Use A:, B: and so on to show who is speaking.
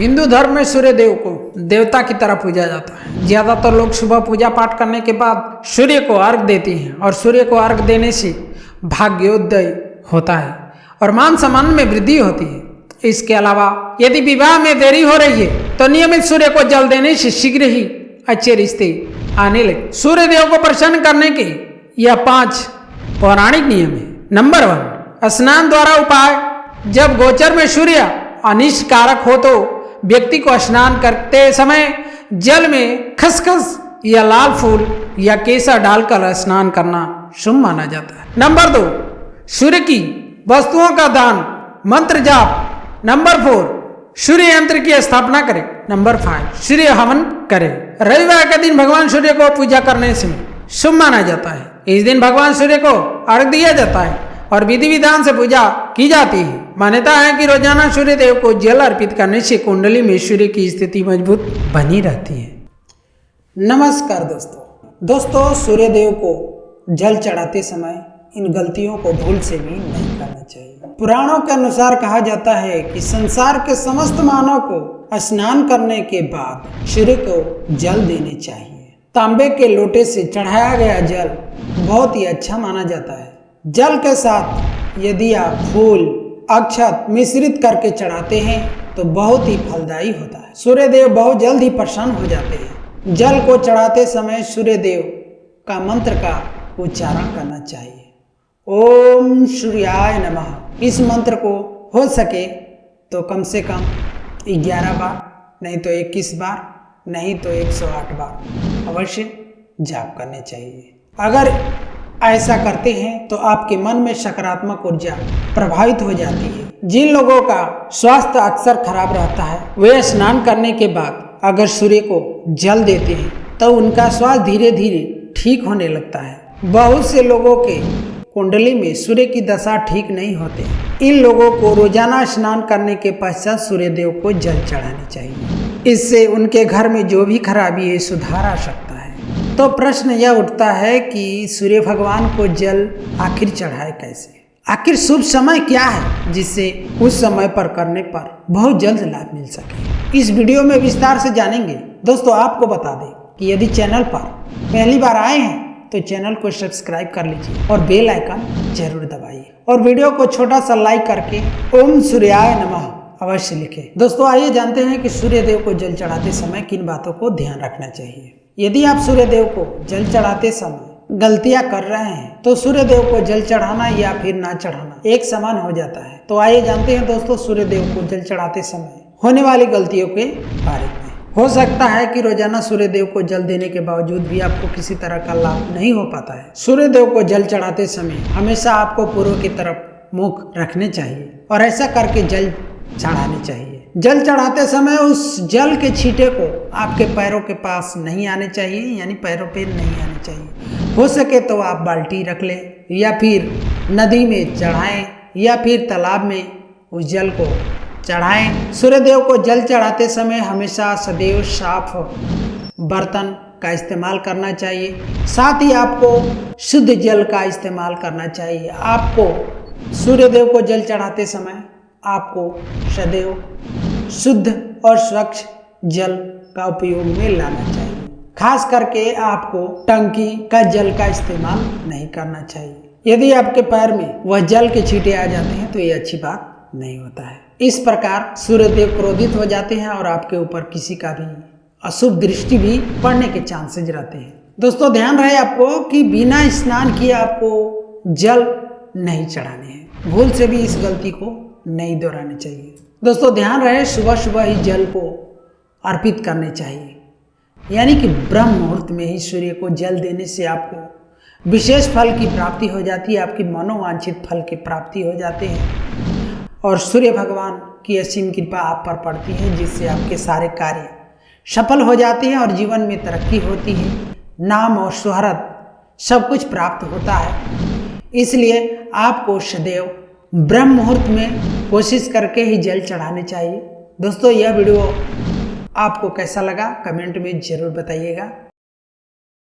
A: हिंदू धर्म में सूर्य देव को देवता की तरह पूजा जाता है। ज्यादातर लोग सुबह पूजा पाठ करने के बाद सूर्य को अर्घ देते हैं और सूर्य को अर्घ देने से भाग्योदय होता है और मान सम्मान में वृद्धि होती है। इसके अलावा यदि विवाह में देरी हो रही है तो नियमित सूर्य को जल देने से शीघ्र ही अच्छे रिश्ते आने लगे। सूर्य देव को प्रसन्न करने के यह 5 पौराणिक नियम है। नंबर 1, स्नान द्वारा उपाय। जब गोचर में सूर्य अनिष्ट कारक हो तो व्यक्ति को स्नान करते समय जल में खसखस या लाल फूल या केसर डालकर स्नान करना शुभ माना जाता है। नंबर 2, सूर्य की वस्तुओं का दान, मंत्र जाप। नंबर 4, सूर्य यंत्र की स्थापना करें। नंबर 5, सूर्य हवन करें। रविवार के दिन भगवान सूर्य को पूजा करने से शुभ माना जाता है। इस दिन भगवान सूर्य को अर्घ दिया जाता है और विधि विधान से पूजा की जाती है। मान्यता है कि रोजाना सूर्य देव को जल अर्पित करने से कुंडली में सूर्य की स्थिति मजबूत बनी रहती है। नमस्कार दोस्तों, सूर्य देव को जल चढ़ाते समय इन गलतियों को भूल से भी नहीं करना चाहिए। पुराणों के अनुसार कहा जाता है कि संसार के समस्त मानव को स्नान करने के बाद सूर्य को जल देने चाहिए। तांबे के लोटे से चढ़ाया गया जल बहुत ही अच्छा माना जाता है। जल के साथ यदि आप फूल अक्षत मिश्रित करके चढ़ाते हैं तो बहुत ही फलदायी होता है। सूर्य देव बहुत जल्द ही प्रसन्न हो जाते हैं। जल को चढ़ाते समय सूर्य देव का मंत्र का उच्चारण करना चाहिए। ओम सूर्याय नमः। इस मंत्र को हो सके तो कम से कम 11 बार, नहीं तो 21 बार, नहीं तो 108 बार अवश्य जाप करने चाहिए। अगर ऐसा करते हैं तो आपके मन में सकारात्मक ऊर्जा प्रभावित हो जाती है। जिन लोगों का स्वास्थ्य अक्सर खराब रहता है वे स्नान करने के बाद अगर सूर्य को जल देते हैं तो उनका स्वास्थ्य धीरे धीरे ठीक होने लगता है। बहुत से लोगों के कुंडली में सूर्य की दशा ठीक नहीं होते। इन लोगों को रोजाना स्नान करने के पश्चात सूर्य देव को जल चढ़ानी चाहिए। इससे उनके घर में जो भी खराबी है सुधार आ सकता है। तो प्रश्न यह उठता है कि सूर्य भगवान को जल आखिर चढ़ाए कैसे? आखिर शुभ समय क्या है जिससे उस समय पर करने पर बहुत जल्द लाभ मिल सके? इस वीडियो में विस्तार से जानेंगे। दोस्तों, आपको बता दें कि यदि चैनल पर पहली बार आए हैं तो चैनल को सब्सक्राइब कर लीजिए और बेल आइकन जरूर दबाइए और वीडियो को छोटा सा लाइक करके ओम सूर्याय नमः अवश्य लिखें। दोस्तों, आइए जानते हैं कि सूर्य देव को जल चढ़ाते समय किन बातों को ध्यान रखना चाहिए। यदि आप सूर्य देव को जल चढ़ाते समय गलतियां कर रहे हैं तो सूर्य देव को जल चढ़ाना या फिर ना चढ़ाना एक समान हो जाता है। तो आइए जानते हैं दोस्तों सूर्य देव को जल चढ़ाते समय होने वाली गलतियों के बारे में। हो सकता है कि रोजाना सूर्य देव को जल देने के बावजूद भी आपको किसी तरह का लाभ नहीं हो पाता है। सूर्य देव को जल चढ़ाते समय हमेशा आपको पूर्व की तरफ मुख रखने चाहिए और ऐसा करके जल चढ़ाने चाहिए। जल चढ़ाते समय उस जल के छींटे को आपके पैरों के पास नहीं आने चाहिए, यानी पैरों पे नहीं आने चाहिए। हो सके तो आप बाल्टी रख लें या फिर नदी में चढ़ाएं या फिर तालाब में उस जल को चढ़ाएं। सूर्य देव को जल चढ़ाते समय हमेशा सदैव साफ बर्तन का इस्तेमाल करना चाहिए। साथ ही आपको शुद्ध जल का इस्तेमाल करना चाहिए। आपको सूर्य देव को जल चढ़ाते समय आपको सदैव शुद्ध और स्वच्छ जल का उपयोग में लाना चाहिए। खास करके आपको टंकी का जल का इस्तेमाल नहीं करना चाहिए। यदि आपके पैर में वह जल के छींटे आ जाते हैं तो ये अच्छी बात नहीं होता है। इस प्रकार सूर्य देव क्रोधित हो जाते हैं और आपके ऊपर किसी का भी अशुभ दृष्टि भी पड़ने के चांसेस रहते हैं। दोस्तों, ध्यान रहे आपको कि बिना स्नान किए आपको जल नहीं चढ़ाने हैं। भूल से भी इस गलती को नहीं दोहरानी चाहिए। दोस्तों, ध्यान रहे सुबह सुबह ही जल को अर्पित करने चाहिए, यानी कि ब्रह्म मुहूर्त में ही सूर्य को जल देने से आपको विशेष फल की प्राप्ति हो जाती है। आपकी मनोवांछित फल की प्राप्ति हो जाते हैं और सूर्य भगवान की असीम कृपा आप पर पड़ती है, जिससे आपके सारे कार्य सफल हो जाते हैं और जीवन में तरक्की होती है। नाम और शोहरत सब कुछ प्राप्त होता है। इसलिए आपको सदैव ब्रह्म मुहूर्त में कोशिश करके ही जल चढ़ाने चाहिए। दोस्तों, यह वीडियो आपको कैसा लगा कमेंट में जरूर बताइएगा।